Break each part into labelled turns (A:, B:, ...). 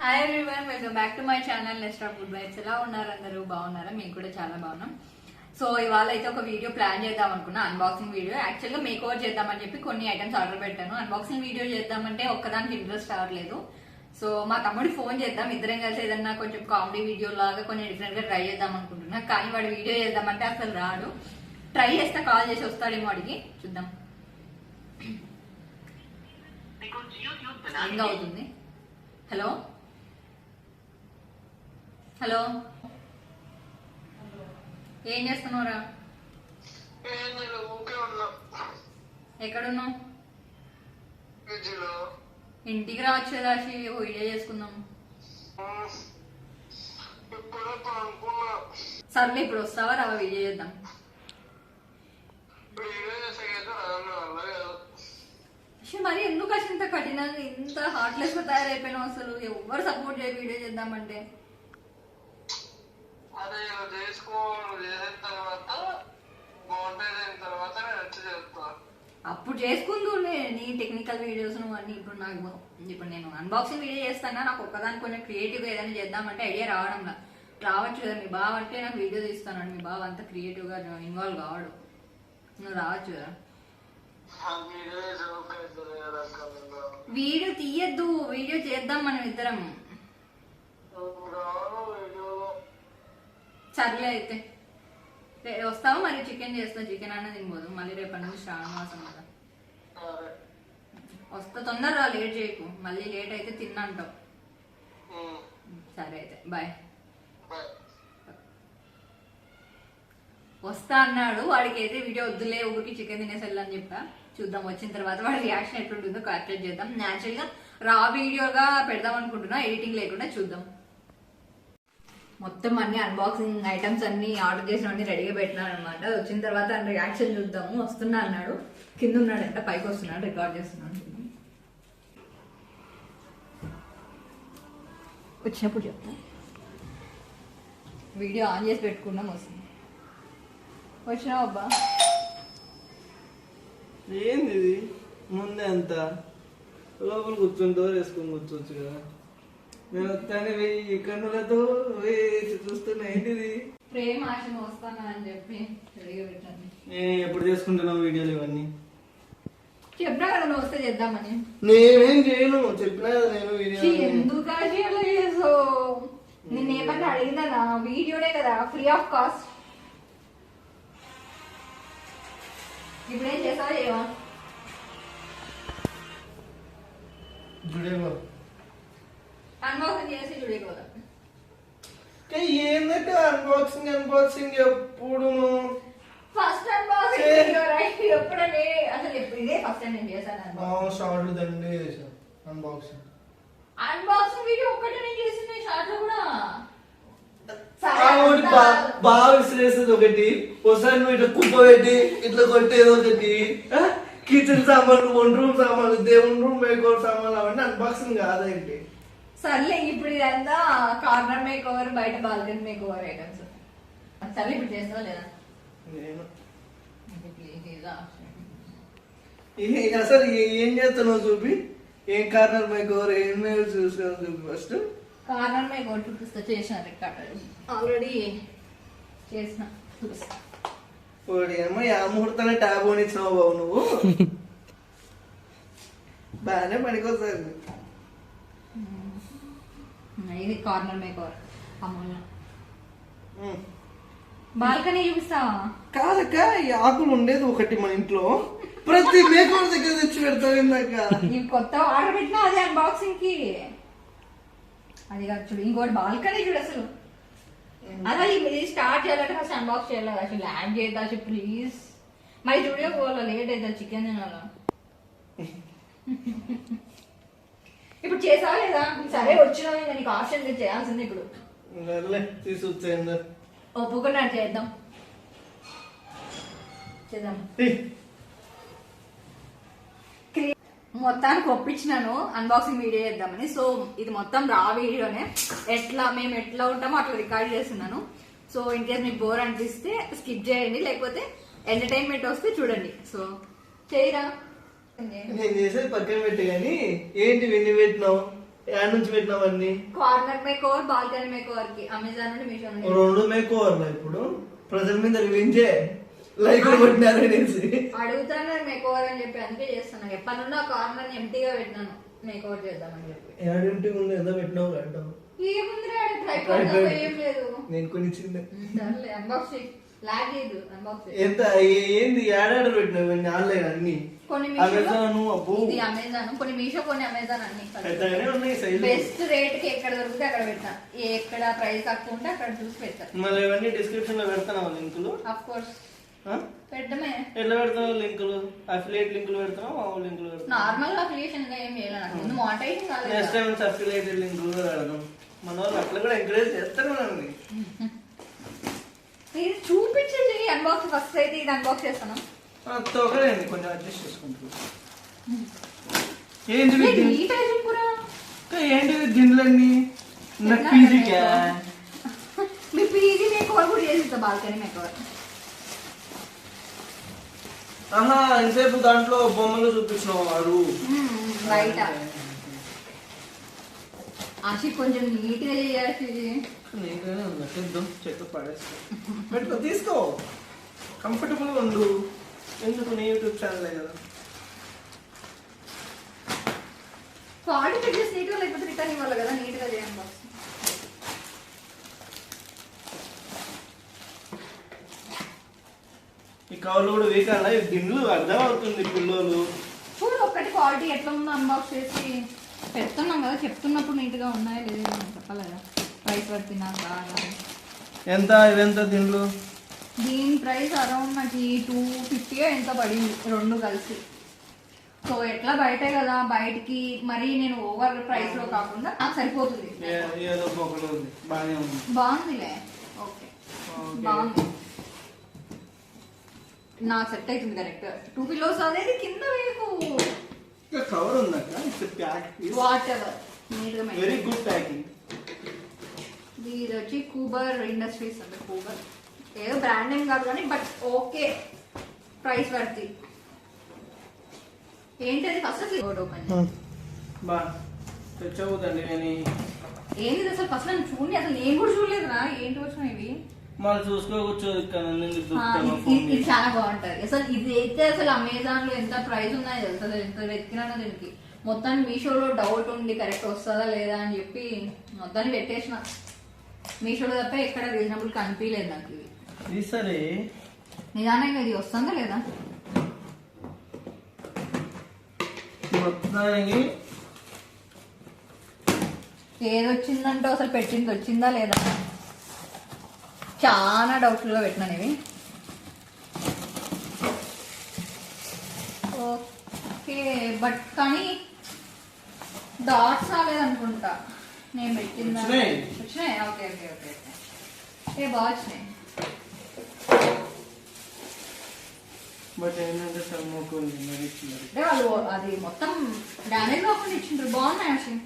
A: Hi everyone, welcome back to my channel Nesta Food Vibes. ఎలా ఉన్నారు? అందరూ బాగున్నారా? మేము కూడా చాలా బాగున్నాం. సో ఇవాళ అయితే ఒక వీడియో ప్లాన్ చేద్దాం అనుకున్నా, అన్బాక్సింగ్ వీడియో. యాక్చువల్ గా మేక్ ఓవర్ చేద్దామని చెప్పి కొన్ని ఐటమ్స్ ఆర్డర్ పెట్టాను. అన్బాక్సింగ్ వీడియో చేద్దామంటే ఒక్కదానికి ఇంట్రెస్ట్ రావట్లేదు. సో మా తమ్ముడి ఫోన్ చేద్దాం, ఇద్దరం కలిసి ఏదన్నా కొంచెం కామెడీ వీడియో లాగా కొంచెం డిఫరెంట్ గా ట్రై చేద్దాం అనుకుంటున్నా. కానీ వాడు వీడియో చేద్దామంటే అసలు రాడు. ట్రై చేస్తే కాల్ చేసి వస్తాడేమో, అడిగి చూద్దాం. ఇంకా అవుతుంది. హలో హలో, ఏం చేస్తున్నావురా? ఎక్కడున్నావు? ఇంటికి రావచ్చు కదా, వీడియో చేసుకుందాం. సర్లే, ఇప్పుడు వస్తావా? రావా వీడియో చేద్దాం. మరి ఎందుకు అసలు ఇంత కఠినంగా, ఇంత హార్ట్లెస్ గా తయారైపోయినావు? అసలు ఎవరు సపోర్ట్ చేయ వీడియో చేద్దామంటే. అప్పుడు చేసుకుందు నీ టెక్నికల్ వీడియోస్ నువ్వు అన్ని. ఇప్పుడు నేను అన్బాక్సింగ్ వీడియో చేస్తానా, నాకు ఒక్కదానికి కొంచెం క్రియేటివ్ గా ఏదైనా చేద్దామంటే ఐడియా రావడంలా. రావచ్చు కదా, మీ బావ అంటే నాకు వీడియో తీస్తాను. మీ బావ అంతా క్రియేటివ్ గా ఇన్వాల్వ్ కావడు. నువ్వు రావచ్చు కదా. వీడియో తీయద్దు, వీడియో చేద్దాం మనం ఇద్దరం. సర్లే అయితే వస్తావా? మరి చికెన్ చేస్తా, చికెన్ అన్న తినబోదు. మళ్ళీ రేపటి నుంచి శ్రావణ మాసం కదా. వస్తా, తొందరగా లేట్ చేయకు, మళ్ళీ లేట్ అయితే తిన్నంటావు. సరే అయితే బాయ్. వస్తా అన్నాడు, వాడికి అయితే వీడియో వద్దులే, ఊరికి చికెన్ తినేసి వెళ్ళని చెప్పా. చూద్దాం వచ్చిన తర్వాత వాడి రియాక్షన్ ఎట్లుంటుందో క్యాప్చర్ చేద్దాం. న్యాచురల్ గా రా వీడియోగా పెడదాం అనుకుంటున్నా, ఎడిటింగ్ లేకుండా. చూద్దాం. మొత్తం అన్ని అన్బాక్సింగ్ ఐటమ్స్ అన్ని ఆర్డర్ చేసినవన్నీ రెడీగా పెట్టినాడు అనమాట. వచ్చిన తర్వాత రియాక్షన్ చూద్దాము. వస్తున్నా అన్నాడు, కింద ఉన్నాడంట, పైకి వస్తున్నాడు, రికార్డ్ చేస్తున్నాడు. వచ్చినప్పుడు చెప్తా. వీడియో ఆన్ చేసి పెట్టుకున్నాం. వస్తుంది. వచ్చినావు అబ్బా?
B: ఏంది ఇది? ముందే అంత లోపల కూర్చొని డోర్ వేసుకొని కూర్చోవచ్చు కదా. నేను వస్తాను వెయ్యి కన్నులతో వేసి చూస్తున్నా. ఏంటిది?
A: ప్రేమ ఆశ వస్తానా అని చెప్పి రెడీగా పెట్టండి.
B: ఎప్పుడు చేసుకుంటున్నావు వీడియోలు ఇవన్నీ?
A: చెప్పినా కదా నువ్వు వస్తే చేద్దామని.
B: నేనేం చేయను, చెప్పినా కదా నేను వీడియో.
A: ఎందుకు చేసావు? నిన్న ఏమన్నా అడిగిందా? వీడియోనే కదా, ఫ్రీ ఆఫ్ కాస్ట్. ఇప్పుడేం చేసావా? చేయవా?
B: జుడేగో
A: అన్బాక్సింగ్ చేసి జుడేగో.
B: ఏంటంటే అన్బాక్సింగ్ ఎప్పుడు
A: ఫస్ట్ అన్బాక్సింగ్ ఎప్పుడండి? అసలు ఇదే ఫస్ట్ టైం నేను చేశాను.
B: షార్ట్లు దండే చేశాను అన్బాక్సింగ్.
A: అన్బాక్సింగ్ వీడియో ఒక్కటే నేను చేసింది, షార్ట్ లో కూడా.
B: బాగా విసిరేసేది ఒకటి, ఒకసారి నువ్వు ఇట్లా కుప్ప పెట్టి ఇట్లా కొట్టేది ఒకటి, కిచెన్ సామాన్లు, వన్ రూమ్ సామాన్లు, దేవుని రూమ్ మేకోవర్ సామాన్లు, అవన్నీ అన్బాక్సింగ్ కాదేంటి?
A: సర్లే, ఇప్పుడు ఇదంతా కార్నర్ మేక్ ఓవర్, బయట బాల్కనీ మేక్ ఓవర్ ఐటమ్స్. సర్లే, ఇప్పుడు చేస్తావా లేదా?
B: నేను అసలు ఏం చేస్తున్నావు చూపి. ఏం కార్నర్ మేక్ ఓవర్, ఏం చూసావు చూపి. ఫస్ట్
A: కార్నర్ మేక్ ఓవర్ చూపిస్తా. చేసిన రికార్డ్ ఆల్రెడీ చేసిన.
B: ఏమో ఆ ముహూర్తాన్ని ట్యాబ్ అని ఇచ్చినావు బాబు నువ్వు. బాగానే పనికొస్తుంది.
A: ఇది కార్నర్ మేక్ ఓవర్. అమ్మూల బాల్కనీ చూపిస్తావా?
B: కాదక్క, ఈ ఆకులు ఉండేది ఒకటి మన ఇంట్లో, ప్రతి మేక్ ఓవర్ దగ్గర తెచ్చి పెడతావు. ఇందాక
A: ఇవి కొత్త ఆర్డర్ పెట్టినా అదే అన్బాక్సింగ్ కి. అది కాదు చూడు, ఇంకోటి బాల్కనీ చూడు. అసలు అసలు ఇది స్టార్ట్ చేయాలంటే ఫస్ట్ అన్బాక్స్ చేయాలి. అసలు యాడ్ చేద్దా ప్లీజ్. మరి చూడే పోవాలా, లేట్ అవుతా చికెన్ తినాలా. ఇప్పుడు చేసావా లేదా? సరే వచ్చినా నీకు ఆప్షన్ చేయాల్సింది. ఇప్పుడు
B: తీసుకొచ్చేయండి,
A: ఒప్పుకున్నా. చేద్దాం చేద్దాం. మొత్తానికి ఒప్పించినాను అన్బాక్సింగ్ వీడియో చేద్దామని. సో ఇది మొత్తం రా వీడియోనే, మేము ఎట్లా ఉంటామో అట్లా రికార్డ్ చేస్తున్నాను. సో ఇన్ కేస్ మీకు బోర్ అనిపిస్తే స్కిప్ చేయండి, లేకపోతే ఎంటర్టైన్మెంట్ వస్తే చూడండి. సో చేయరా?
B: నేను చేసేది పక్కన పెట్టి, కానీ ఏంటి విన్ని పెట్టినావు? యాడ్ నుంచి పెట్టినవన్నీ
A: corner make over, balcony make over కి అమెజాన్ నుండి మీషో నుండి
B: 2 మేక్ ఓవర్లు ఇప్పుడు ప్రజల మీద రివించే లైక్ కొట్టినారు అనేసి
A: అడుగుతాను మేక్ ఓవర్ అని చెప్పి అందుకే చేస్తున్నా. ఎప్పటి నుండి ఆ కార్నర్ ఎంటీగా పెట్టినాను మేక్ ఓవర్ చేద్దామని చెప్పి.
B: యాడ్ ఇంటి ఉంది ఏదో పెట్టినావు అంటావు.
A: ఏముంది ట్రైపాడ్ తప్ప ఏం లేదు.
B: నేను కొన్ని చిన్న
A: సర్లే అన్బాక్సింగ్ లాగ్ చేయదు అన్బాక్సింగ్.
B: ఎంత ఏంది యాడ్ పెట్టినావు ఆన్లైన్ అన్ని
A: కొన్ని
B: అమెజాన్ అబ్బో
A: ఇది అమెజాన్, కొన్ని మీషో, కొన్ని అమెజాన్ అన్ని
B: పెద్దగానే ఉన్నాయి సైజ్.
A: బెస్ట్ రేట్ కి ఎక్కడ దొరికితే అక్కడ పెట్టా, ఎక్కడ ప్రైస్ తక్కువ ఉంటే అక్కడ చూసి పెట్టా.
B: మళ్ళీ ఇవన్నీ డిస్క్రిప్షన్ లో పెడతాను లింకులు.
A: ఆఫ్ కోర్స్ పెట్టడమే.
B: ఎట్లా పెడతావు లింకులు? అఫిలియేట్ లింకులు పెడతావు, మామూలు లింకులు పెడతావు?
A: నార్మల్ గా అఫిలియేషన్ గా ఏం చేయాలి, నాకు ముందు మానిటైజింగ్ కాలేదు.
B: నెక్స్ట్ టైం అఫిలియేట్ లింకులు పెడదాం. మన వాళ్ళు అట్లా కూడా ఎంకరేజ్ చేస్తారు మనల్ని.
A: ఇది చూపించేది అన్బాక్స్ ఫస్ట్ అయితే ఇది అన్బాక్స్ చేస్తాను.
B: తోకలేండి కొంచెం అడ్జస్ట్ చేసుకుంటారు. ఏంటి
A: ఈ టైప్ కూడా
B: ఏంటి దిండ్లన్నీ నాకు పీజీకా?
A: మీ పీజీ మేకవర్ కూడా చేసి బాల్కనీ మేకవర్.
B: ఆహా ఎంతసేపు దాంట్లో బొమ్మలు చూపించినావు వాడు
A: బయట ఆశి కొంచెం నీట్ గా చేయాల్సింది.
B: నీట్గానే ఉంది. చూద్దాం చెట్టు పడేస్తా. పెట్టుకో తీసుకో, కంఫర్టబుల్ గా ఉండు. ఎందుకు నీ యూట్యూబ్ ఛానలే కదా.
A: క్వాలిటీ చెక్ చేసి నీట్ గా లేకపోతే రిటర్న్ ఇవ్వాలి కదా, నీట్ గా చేయండి బాక్స్.
B: ఈ కవర్లు కూడా వీకాల దిండ్లు అర్థం అవుతుంది పిల్లలు.
A: చూడు ఒక్కటి క్వాలిటీ ఎట్లా ఉందో అన్బాక్స్ చేసి పెడుతున్నాం కదా, చెప్తున్నప్పుడు నీట్ గా ఉన్నాయా లేదా చెప్పాలి కదా. ప్రైస్ పడుతున్నా బాగా.
B: ఎంత ఇవెంత దిండ్లు?
A: దీని ప్రైస్ అరౌండ్ నాకు 250 ఎంత పడింది రెండు కలిసి. సో ఎట్లా బయటే కదా, బయటికి మరి నేను ఓవర్ ప్రైస్ లో కాకుండా నాకు సరిపోతుంది.
B: ఏదో ఒకటి ఉంది బాగానే ఉంది.
A: బాగుందిలే, ఓకే బాగుంది, నాకు సెట్ అవుతుంది కరెక్ట్. 2 కిలోస్ అనేది కింద వేయకు.
B: కవర్ ఉందక్క,
A: వాట్ ఎవర్ నీట్ గా
B: వెరీ గుడ్ ప్యాకింగ్.
A: ఇది వచ్చి కూబర్ ఇండస్ట్రీస్ అంటే కూబర్ ఏదో బ్రాండ్ నేమ్ కాదు కానీ బట్ ఓకే ప్రైస్ పడుతుంది. ఏంటది ఫస్ట్ అసలు ఓపెన్
B: బా తెచ్చవుతండి. నేను
A: ఏంది అసలు ఫస్ట్ నన్ను చూడండి, అసలు నేను కూడా చూడలేదురా ఏంటి వచ్చినాయి ఇవి.
B: మళ్ళీ చూసుకోవచ్చు.
A: ఇది చాలా బాగుంటది అసలు. ఇది అయితే అసలు అమెజాన్ లో ఎంత ప్రైస్ ఉన్నాయో తెలుసు, అసలు ఎంత వెతికినానో దీనికి. మొత్తాన్ని మీషోలో డౌట్ ఉండి కరెక్ట్ వస్తుందా లేదా అని చెప్పి మొత్తాన్ని పెట్టేసిన. మీషోలో తప్ప ఎక్కడ రీజనబుల్ కనిపించలేదు నాకు ఇది.
B: సరే
A: నిదానంగా ఇది వస్తుందా లేదా
B: మొత్తానికి
A: ఏదొచ్చిందంటో అసలు పెట్టింది వచ్చిందా లేదా చాలా డౌట్ఫుల్గా పెట్టినాను ఇవి. ఓకే బట్ కానీ డాట్స్ రాలేదనుకుంటా నేను పెట్టిందా. వచ్చినాయి, ఓకే ఓకే ఓకే ఓకే బాగా వచ్చినాయి.
B: బట్ ఏంటంటే సమ్మోకుంది
A: అంటే వాళ్ళు అది మొత్తం డ్యామేజ్ కాకుండా ఇచ్చిండ్రు. బాగున్నాయి అసలు,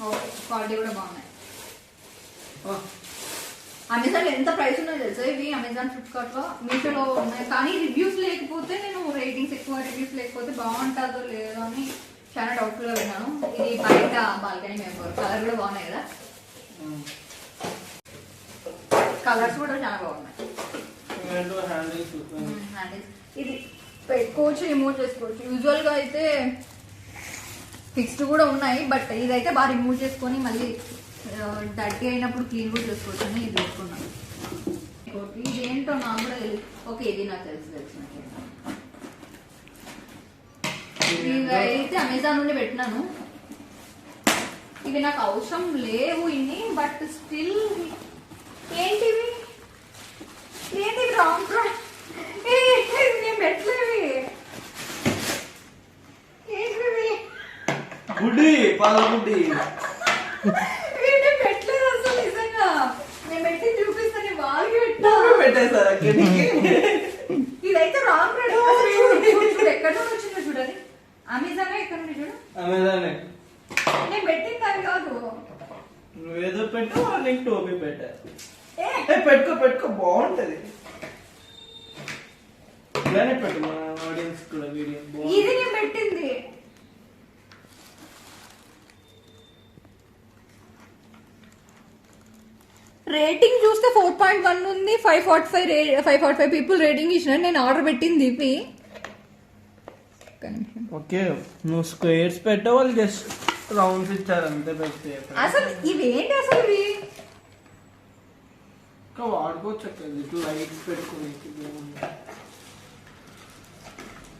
A: ఓకే క్వాలిటీ కూడా బాగున్నాయి. అమెజాన్ ఎంత ప్రైస్ ఉన్నాయో తెలుసా ఇవి. అమెజాన్, ఫ్లిప్కార్ట్ లో, మీషోలో ఉన్నాయి. కానీ రివ్యూస్ లేకపోతే నేను రేటింగ్స్ ఎక్కువ రివ్యూస్ లేకపోతే బాగుంటుందో లేదో అని చాలా డౌట్ఫుల్ గా విన్నాను. ఇది బయట బాల్కనీ మేకవర్ కలర్ కూడా బాగున్నాయి కదా, కలర్స్ కూడా చాలా బాగున్నాయి. ఇది పెట్టుకోవచ్చు, రిమూవ్ చేసుకోవచ్చు. యూజువల్ గా అయితే ఫిక్స్డ్ కూడా ఉన్నాయి బట్ ఇదైతే బాగా రిమూవ్ చేసుకొని మళ్ళీ డర్టీ అయినప్పుడు క్లీన్ కూడా చేసుకోవచ్చు అని ఇది తీసుకున్నాను. ఇదేంటో నాకు కూడా తెలియదు. ఓకే ఇది నాకు తెలుసు. ఇవి అయితే అమెజాన్ నుండి పెట్టినాను. ఇవి నాకు అవసరం లేవు ఇన్ని బట్ స్టిల్. ఏంటివి రాంగ్ నేను పెట్టలేవి. ఏంటివి
B: గుడ్డి పాలగుడ్డి
A: పెట్టలేదు అసలు నిజంగా. నేను పెట్టి చూపిస్తాను వాళ్ళకి
B: పెట్టేసారా?
A: ఇదైతే రాంగ్ చూడు ఎక్కడ నుండి వచ్చిందో చూడాలి. అమెజాన్ ఎక్కడ నుండి చూడు.
B: అమెజానే
A: నేను పెట్టింది అది కాదు.
B: నువ్వేదో పెట్టు నీకు టోపీ పెట్టా. పెట్టుకో బాగుంటది. ఇలానే పెట్టు మన ఆడియన్స్ కూడా వీడియో.
A: ఇది నేను పెట్టింది రేటింగ్ చూస్తే 4.1 ఉంది. 545 పీపుల్ రేటింగ్ ఇచ్చినారు. నేను ఆర్డర్ పెట్టింది దీపి.
B: ఓకే, నువ్వు స్క్వేర్స్ పెట్టావు, వాళ్ళు జస్ట్ రౌండ్స్ ఇచ్చారు అంతే. పెడితే
A: అసలు ఇవేంటి అసలు ఇవి?
B: ఇంకా వాడుకోవచ్చు అక్కడ, ఇట్లా లైట్స్ పెట్టుకుని.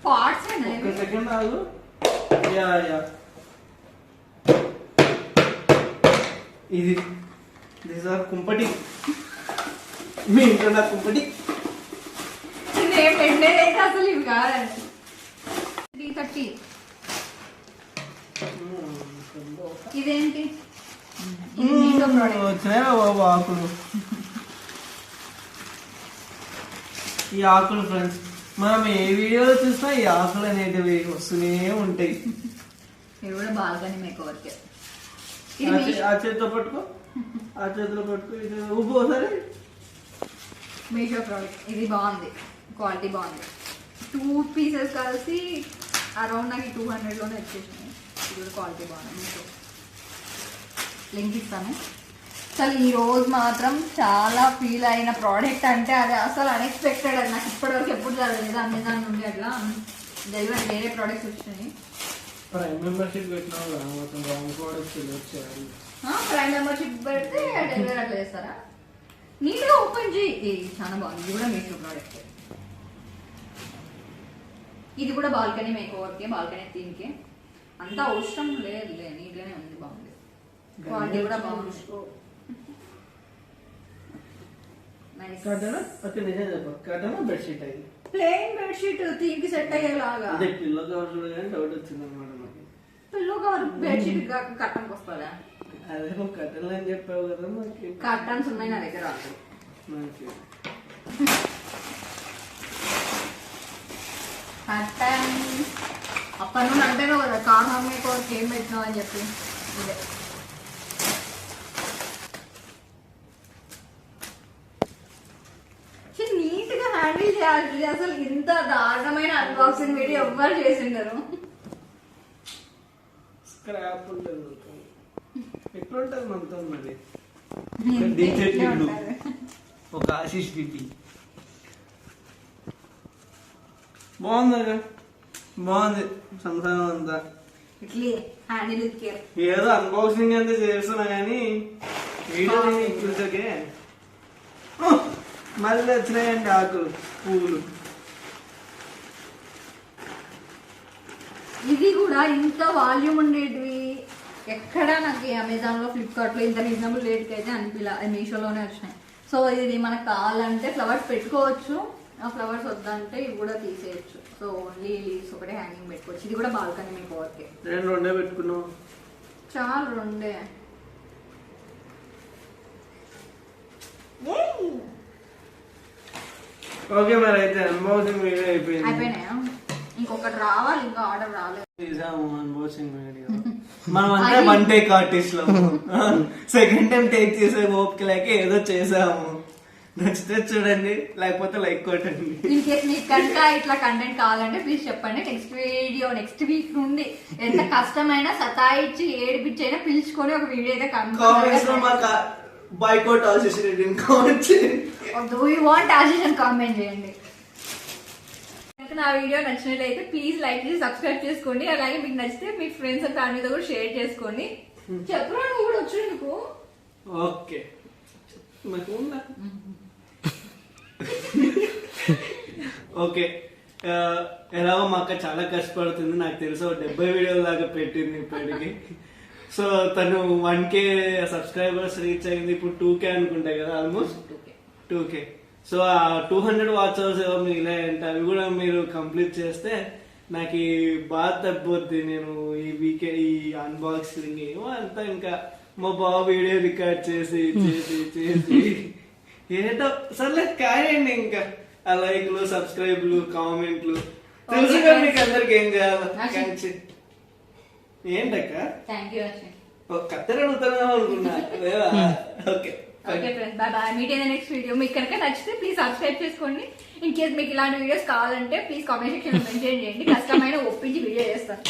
A: పార్ట్స్
B: ఒక సెకండ్ ఆగు. యా ఇది దీస్ ఆర్ కుంపటి. మీ ఇంట్లో నా కుంపటి
A: నేను పెట్టేదైతే అసలు ఇవి కాదండి. 330. ఇదేంటి?
B: వచ్చినాయి బాబు ఆకులు. ఈ ఆకులు ఫ్రెండ్స్, మనం ఏ వీడియోలో చూసినా ఈ ఆకులు అనేటివి వస్తూనే ఉంటాయి.
A: ఇవి కూడా బాల్కనీ మేకవర్కే.
B: ఆ చేతిలో పట్టుకో, ఆ చేతిలో పట్టుకో. ఇది ఊపు సరే.
A: మీషో ప్రోడక్ట్ ఇది బాగుంది, క్వాలిటీ బాగుంది. 2 పీసెస్ కలిసి అరౌండ్ నాకు 200లోనే వచ్చేసినాయి. ఇది కూడా క్వాలిటీ బాగుంది. మీషో లింక్ ఇస్తాను. అసలు ఈ రోజు మాత్రం చాలా ఫీల్ అయిన ప్రోడక్ట్ అంటే అది అసలు అన్ఎక్స్పెక్టెడ్. అది నాకు ఇప్పటివరకు ఎప్పుడు జరగలేదు. అమెజాన్ నుండి అట్లా డెలివరీ వేరే ప్రోడక్ట్స్ వచ్చినాయి.
B: ప్రైమ్ మెంబర్షిప్ పెట్టినావు కదా, మొత్తం రాంగ్ ప్రోడక్ట్స్ వచ్చాయి.
A: ప్రైమ్ మెంబర్షిప్ పెడితే డెలివరీ అట్లా చేస్తారా? నీట్గా ఓపెన్ చేయి. చాలా బాగుంది. ఇది కూడా మీషో ప్రోడక్ట్. ఇది కూడా బాల్కనీ మేకోవర్కే, బాల్కనీ థీమ్కే. అంత అవసరం లేదులే, నీట్గానే ఉంది, బాగుంది. క్వాలిటీ కూడా బాగుంది.
B: బెడ్షీట్ అయింది,
A: ప్లెయిన్ బెడ్షీట్ థీమ్ కి సెట్ అయ్యేలాగా.
B: అదే పిల్లో కవర్ చూడగానే డౌట్ వచ్చింది అనమాట నాకు.
A: పిల్లో కవర్ బెడ్షీట్ కట్టన్కి వస్తుందా?
B: అదే నువ్వు కట్టెలు అని చెప్పావు కదా. నాకు
A: కట్టన్స్ ఉన్నాయి నా దగ్గర. కట్టన్ అప్పటి నుండి అంటేనే కదా కార్ మీకు ఏం పెట్టినావు అని చెప్పి. ఇదే నీట్ గా హ్యాండిల్ చేయాలి. అసలు ఇంత దారుణమైన అన్బాక్సింగ్ వీడియో ఎవ్వరు చేసిండరు.
B: స్క్రాప్ ఉంటుంది, ఎట్లుంటది మనతో మరి. ఒక ఆశీష్ పిపి బాగుంది, బాగుంది. సంసారం అంతా
A: ఇట్లీ హ్యాండిల్ విత్ కేర్.
B: ఏదో అన్బాక్సింగ్ అంతా చేస్తున్నా కానీ వీడియో చూసాకే మళ్ళీ వచ్చినాయండి ఆకులు, పువ్వులు.
A: ఇది కూడా ఇంత వాల్యూమ్ ఉండేటివి ఎక్కడ నాకు అమెజాన్ లో, ఫ్లిప్కార్ట్ లో ఇంత రీజనబుల్ రేట్ కి అయితే అనిపిలా. మీషోలోనే వచ్చినాయి. సో ఇది మనకు కావాలంటే ఫ్లవర్స్ పెట్టుకోవచ్చు, ఆ ఫ్లవర్స్ వద్దంటే ఇవి కూడా తీసేయచ్చు. సో ఓన్లీ లీవ్స్ ఒకటే హ్యాంగింగ్ పెట్టుకోవచ్చు. ఇది కూడా బాల్కనీ మీకు ఓకే.
B: రెండే పెట్టుకున్నావు
A: చాలు, రెండే.
B: ఓకే మరి అయితే అన్బాక్సింగ్ వీడియో
A: అయిపోయినాయా? ఇంకొకటి రావాలి, ఇంకా ఆర్డర్ రాలేదు.
B: అన్బాక్సింగ్ వీడియో మనం అంతా 1 టేక్ ఆర్టిస్ట్ లో. సెకండ్ టైం టేక్ చేసే ఓపిక లేక ఏదో చేసాము. నచ్చితే చూడండి, లేకపోతే లైక్ కొట్టండి.
A: ఇన్ కేస్ మీకు కనుక ఇట్లా కంటెంట్ కావాలంటే ప్లీజ్ చెప్పండి. నెక్స్ట్ వీడియో నెక్స్ట్ వీక్ నుండి ఎంత కష్టమైనా సతాయిచ్చి ఏడిపించి అయినా పిలుచుకొని ఒక వీడియో అయితే
B: బాయ్కాట్ ఆశిషన్ కామెంట్ చేయండి.
A: డూ యూ వాంట్ ఆశిషన్ కామెంట్ చేయండి. నా వీడియో నచ్చినట్లయితే ప్లీజ్ లైక్ చేసి సబ్స్క్రైబ్ చేసుకోండి. అలాగే మీకు నచ్చితే మీ ఫ్రెండ్స్ అండ్ ఫ్యామిలీతో కూడా షేర్ చేసుకోండి. చెప్పురా నువ్వు కూడా వచ్చి నీకు.
B: ఓకే ఓకే, ఎలాగో మా అక్క చాలా కష్టపడుతుంది. నాకు తెలుసు 70 వీడియోల దాకా పెట్టింది ఇప్పటికి. సో తను 1K సబ్స్క్రైబర్స్ రీచ్ అయింది. ఇప్పుడు 2K అనుకుంటా కదా, ఆల్మోస్ట్ 2K. సో ఆ 200 వాచ్ అవర్స్ ఏవో మిగిలాయంటే అవి కూడా మీరు కంప్లీట్ చేస్తే నాకు బాగా తగ్గిపోద్ది. నేను ఈ వీకే ఈ అన్బాక్సింగ్ ఏమో అంతా ఇంకా మా బాబు వీడియో రికార్డ్ చేసి చేసి చేసి ఏంటో సర్లే కాయండి. ఇంకా ఆ లైక్లు, సబ్స్క్రైబ్లు, కామెంట్లు తెలుసు కదా మీకు అందరికి ఏం చేయాలి. ఏంటక్క కత్తెర అడుగుతాను అనుకున్నా. Okay
A: okay friends, bye bye. Meet అయిన నెక్స్ట్ వీడియో. మీకు కనుక నచ్చితే ప్లీజ్ సబ్స్క్రైబ్ చేసుకోండి. ఇన్ కేస్ మీకు ఇలాంటి వీడియోస్ కావాలంటే ప్లీజ్ కామెంట్ సెక్షన్ లో మెన్షన్ చేయండి. కష్టమైన ఒప్పించి వీడియో చేస్తాను.